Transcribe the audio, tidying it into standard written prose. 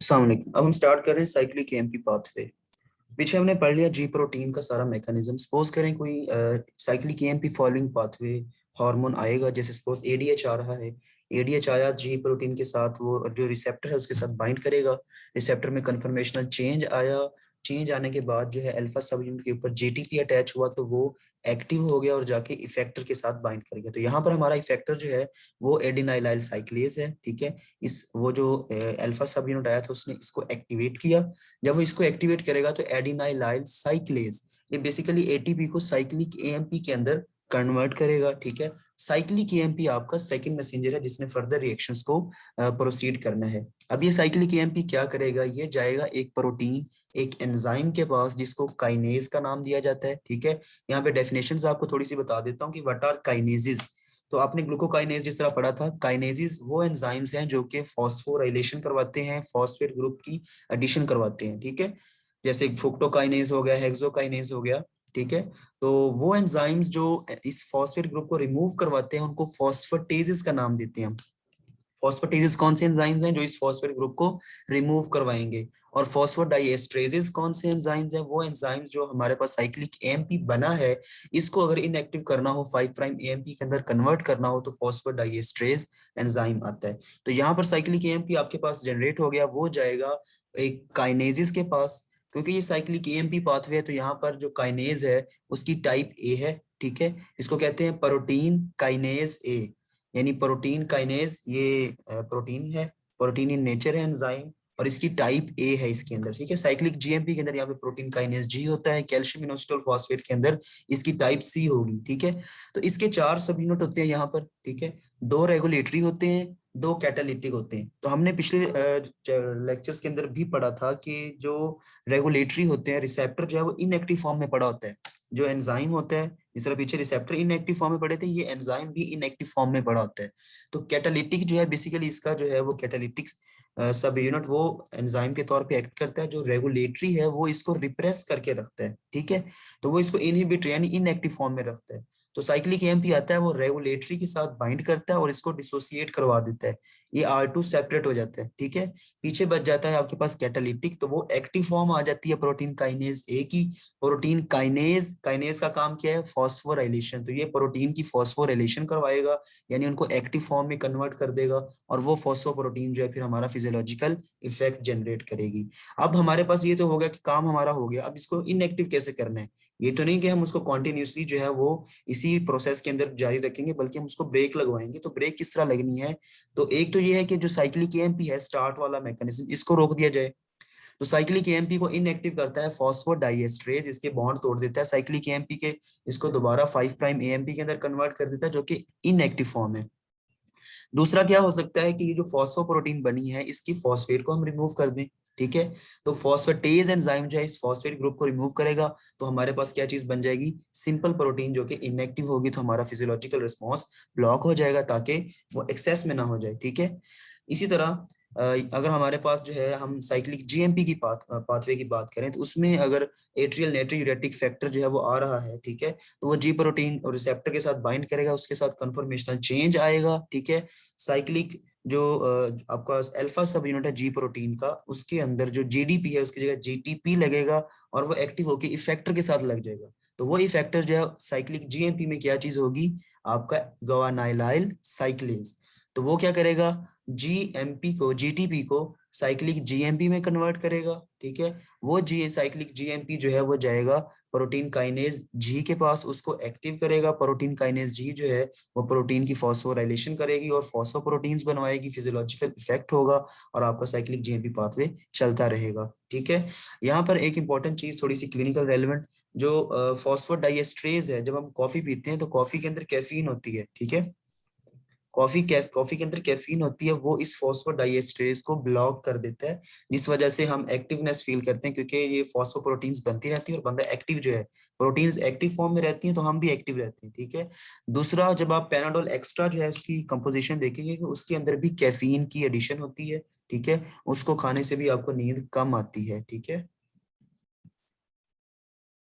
अस्सलाम वालेकुम। अब हम स्टार्ट कर रहे हैं साइक्लिक एएमपी पाथवे। पीछे हमने पढ़ लिया जी प्रोटीन का सारा मैकेनिज्म। सपोज करें कोई cyclic AMP following pathway hormone आएगा, जैसे सपोज एडीएच आ रहा है। एडीएच आया जी प्रोटीन के साथ, वो जो रिसेप्टर है उसके साथ बाइंड करेगा। रिसेप्टर में कन्फर्मेशनल चेंज आया। चेंज आने के बाद जो है अल्फा सब यूनिट के ऊपर जेटीपी अटैच हुआ, तो वो एक्टिव हो गया और जाके इफेक्टर के साथ बाइंड करेगा। तो यहाँ पर हमारा इफेक्टर जो है वो एडिनाइलाइल साइक्लेज है। ठीक है, इस वो जो अल्फा सब यूनिट आया था उसने इसको एक्टिवेट किया। जब वो इसको एक्टिवेट करेगा तो एडिनाइलाइल साइक्लेज ये बेसिकली एटीपी को साइक्लिक एएमपी के अंदर कन्वर्ट करेगा। ठीक है, साइक्लिक एएमपी आपका सेकंड मैसेंजर है जिसने फर्दर रिएक्शंस को प्रोसीड करना है। अब ये साइक्लिक एएमपी क्या करेगा, ये जाएगा एक प्रोटीन एक एंजाइम के पास जिसको काइनेज का नाम दिया जाता है। ठीक है, यहाँ पे डेफिनेशंस आपको थोड़ी सी बता देता हूँ कि व्हाट आर काइनेजेस। तो आपने ग्लूकोकाइनेज जिस तरह पढ़ा था, काइनेजेस वो एंजाइम्स हैं जो कि फॉस्फोराइलेशन करवाते हैं, फॉस्फेट ग्रुप की एडिशन करवाते हैं। ठीक है, जैसे फ्रुक्टोकाइनेज हो गया, हेक्सोकाइनेज हो गया। ठीक है, तो वो एंजाइम्स जो इस फॉस्फेट ग्रुप को रिमूव करवाते हैं उनको फॉस्फेटेजेस का नाम देते हैं हम। फॉस्फेटेजेस कौन से एंजाइम्स हैं जो इस फॉस्फेट ग्रुप को रिमूव करवाएंगे, और फॉस्फोडाइएस्ट्रेजेस कौन से एंजाइम्स हैं, वो एंजाइम्स जो हमारे पास साइक्लिक एएमपी बना है इसको अगर इनएक्टिव करना हो, 5 प्राइम एएमपी के अंदर कन्वर्ट करना हो, तो फॉस्फोडाइएस्ट्रेज एंजाइम आता है। तो यहाँ पर साइक्लिक एएमपी आपके पास जनरेट हो गया, वो जाएगा एक काइनेजिस के पास। क्योंकि ये साइक्लिक एएमपी पाथवे है तो यहाँ पर जो काइनेज है उसकी टाइप ए है। ठीक है, इसको कहते हैं प्रोटीन काइनेज ए, यानी प्रोटीन काइनेज ये प्रोटीन है, प्रोटीन इन नेचर है एंजाइम, और इसकी टाइप ए है इसके अंदर। ठीक है, साइक्लिक जीएमपी के अंदर यहाँ पे प्रोटीन काइनेज जी होता है, कैल्शियम इनोसिटोल फॉस्फेट के अंदर इसकी टाइप सी होगी। ठीक है, तो इसके 4 सब यूनिट होते हैं यहाँ पर। ठीक है, 2 रेगुलेटरी होते हैं, 2 कैटालिटिक होते हैं। तो हमने पिछले लेक्चर्स के अंदर भी पढ़ा था कि जो रेगुलेटरी होते हैं, रिसेप्टर जो है वो इनएक्टिव फॉर्म में पड़ा होता है। जो एंजाइम होता है, इस तरह पीछे रिसेप्टर इनएक्टिव फॉर्म में पड़े थे, ये एंजाइम भी इनएक्टिव फॉर्म में पड़ा होता है। तो कैटालिटिक जो है बेसिकली इसका जो है वो कैटालिटिक सब यूनिट वो एंजाइम के तौर पे एक्ट करता है। जो रेगुलेटरी है वो इसको रिप्रेस करके रखता है। ठीक है, तो वो इसको इनहिबिट यानी इनएक्टिव फॉर्म में रखता है। तो साइक्लिक एएमपी आता है, वो रेगुलेटरी के साथ बाइंड करता है और इसको डिसोसिएट करवा देता है। ये R2 सेपरेट हो जाता है। ठीक है, पीछे बच जाता है आपके पास कैटालिटिक, तो वो एक्टिव फॉर्म आ जाती है प्रोटीन काइनेज ए की। प्रोटीन काइनेज, काइनेज का काम क्या है, फॉस्फोराइलेशन। तो ये प्रोटीन की फॉस्फोराइलेशन करवाएगा, यानी उनको एक्टिव फॉर्म में कन्वर्ट कर देगा, और वो फॉस्फोप्रोटीन जो है फिर हमारा फिजियोलॉजिकल इफेक्ट जनरेट करेगी। अब हमारे पास ये तो हो गया कि काम हमारा हो गया, अब इसको इनएक्टिव कैसे करना है। ये तो नहीं कि हम उसको कॉन्टिन्यूसली जो है वो इसी प्रोसेस के अंदर जारी रखेंगे, बल्कि हम उसको ब्रेक लगवाएंगे। तो ब्रेक किस तरह लगनी है, तो एक तो ये है कि जो साइक्लिक एएमपी है स्टार्ट वाला मैकेनिज्म, इसको रोक दिया जाए। तो साइक्लिक एएमपी को इनएक्टिव करता है फॉस्फोडाइएस्ट्रेज, इसके बॉन्ड तोड़ देता है साइक्लिक एएमपी के, इसको दोबारा 5 प्राइम एएमपी के अंदर कन्वर्ट कर देता है जो कि इनएक्टिव फॉर्म है। दूसरा क्या हो सकता है कि ये जो फॉस्फोप्रोटीन बनी है इसकी फॉस्फेट को हम रिमूव कर दें। ठीक है, तो फॉस्फेटेज एंजाइम जो है इस फॉस्फेट ग्रुप को रिमूव करेगा, तो हमारे पास क्या चीज बन जाएगी, सिंपल प्रोटीन जो कि इनएक्टिव होगी। तो हमारा फिजियोलॉजिकल रिस्पॉन्स ब्लॉक हो जाएगा ताकि वो एक्सेस में ना हो जाए। ठीक है, इसी तरह अगर हमारे पास जो है हम साइक्लिक जीएमपी की पाथवे की बात करें, तो उसमें अगर एट्रियल नाइट्रोयूरेटिक फैक्टर जो है वो आ रहा है, ठीक है, तो वो जी प्रोटीन और रिसेप्टर के साथ बाइंड करेगा, उसके साथ कन्फर्मेशनल चेंज आएगा। ठीक है, साइक्लिक जो आपका अल्फा सब यूनिट है जी प्रोटीन का, उसके अंदर जो जीडीपी है उसकी जगह जीटीपी लगेगा, और वो एक्टिव होकर इफेक्टर के साथ लग जाएगा। तो वो इफेक्टर जो है साइक्लिक जीएमपी में क्या चीज होगी, आपका गवानाइलाइल साइक्लेज। तो वो क्या करेगा, जीएमपी को जीटीपी को साइक्लिक जीएमपी में कन्वर्ट करेगा। ठीक है, वो जी साइक्लिक जीएमपी जो है वो जाएगा प्रोटीन काइनेज जी के पास, उसको एक्टिव करेगा। प्रोटीन काइनेज जी जो है वो प्रोटीन की फॉस्फोराइलेशन करेगी और फॉस्फोप्रोटीन्स बनवाएगी, फिजियोलॉजिकल इफेक्ट होगा, और आपका साइक्लिक जीएमपी पाथवे चलता रहेगा। ठीक है, यहाँ पर एक इंपॉर्टेंट चीज थोड़ी सी क्लिनिकल रेलेवेंट, जो फॉस्फोडाइएस्ट्रेज है, जब हम कॉफी पीते हैं तो कॉफी के अंदर कैफीन होती है। ठीक है, कॉफी के अंदर कैफीन होती है, वो इस फॉस्फोडाइएस्ट्रेज को ब्लॉक कर देता है, जिस वजह से हम एक्टिवनेस फील करते हैं, क्योंकि ये फॉस्फोप्रोटीन्स बनती रहती है और बंदा एक्टिव जो है, प्रोटीन्स एक्टिव फॉर्म में रहती हैं तो हम भी एक्टिव रहते हैं। ठीक है, दूसरा जब आप पैनाडोल एक्स्ट्रा जो है उसकी कंपोजिशन देखेंगे कि उसके अंदर भी कैफीन की एडिशन होती है। ठीक है, उसको खाने से भी आपको नींद कम आती है। ठीक है,